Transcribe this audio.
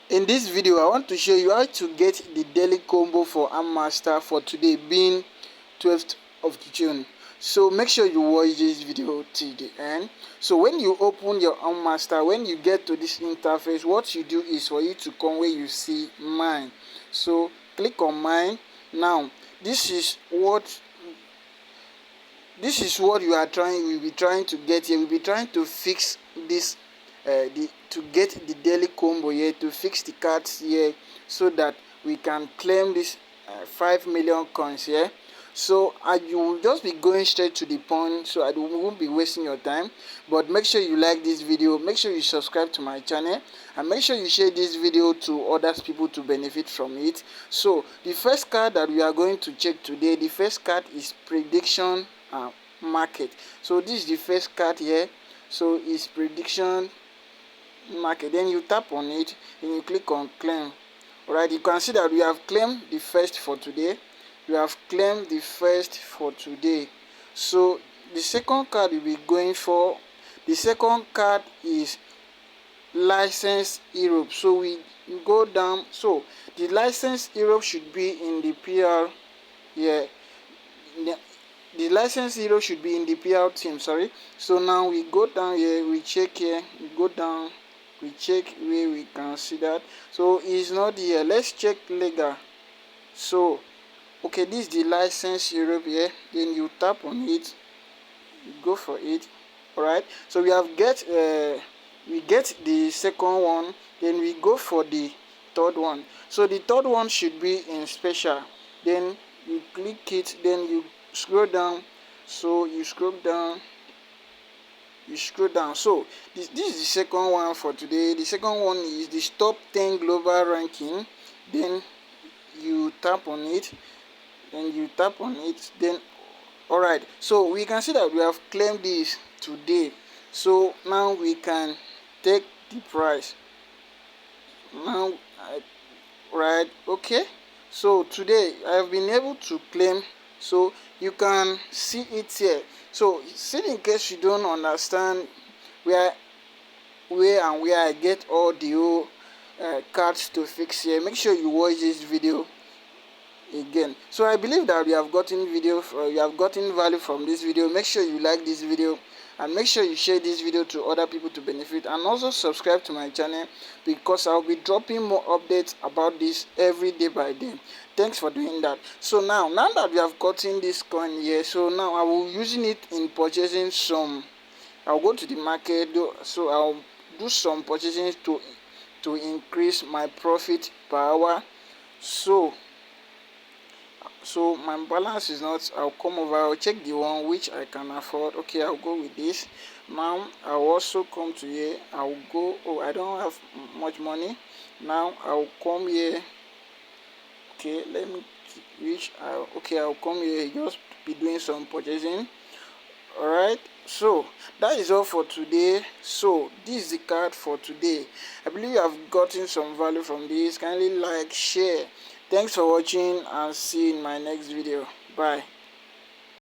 In this video, I want to show you how to get the daily combo for hamster for today, being 12th of June. So make sure you watch this video till the end. So when you open your hamster, when you get to this interface, what you do is for you to come where you see mine. So click on mine. Now this is what we'll be trying to get here. We'll be trying to fix this to get the daily combo here, to fix the cards here, so that we can claim this 5 million coins here. So you will just be going straight to the point, so I won't be wasting your time. But make sure you like this video, make sure you subscribe to my channel, and make sure you share this video to other people to benefit from it. So the first card that we are going to check today, the first card is prediction market. So this is the first card here. So it's prediction market. Then you tap on it and you click on claim. Alright, you can see that we have claimed the first for today. We have claimed the first for today. So the second card we'll be going for, the second card is license Europe. So we go down. So the license Europe should be in the PR here. The license hero should be in the PR team, sorry. So now we go down here, we check here, we go down, we check where we can see that. So it's not here. Let's check legal. So okay, this is the license Europe here. Then you tap on it, you go for it. Alright, so we have we get the second one, then we go for the third one. So the third one should be in special. Then you click it, then you scroll down. So you scroll down, so this is the second one for today. The second one is the top 10 global ranking. Then you tap on it, then all right, so we can see that we have claimed this today. So now we can take the price now. Right, okay, so today I have been able to claim. So you can see it here. So see, in case you don't understand where I get all the cards to fix here, make sure you watch this video again. So I believe that you have gotten value from this video. Make sure you like this video, and make sure you share this video to other people to benefit, and also subscribe to my channel, because I'll be dropping more updates about this every day by day. Thanks for doing that. So now that we have gotten this coin here, so now I will using it in purchasing some. I'll go to the market, so I'll do some purchasing to increase my profit per hour. So my balance is not, I'll come over, I'll check the one which I can afford. Okay, I'll go with this. Now I'll also come to here, I'll go, oh, I don't have much money. Now I'll come here. Okay, let me reach out. Okay, I'll come here, just be doing some purchasing. Alright, so that is all for today. So this is the card for today. I believe you have gotten some value from this. Kindly like, share. Thanks for watching, and see you in my next video. Bye.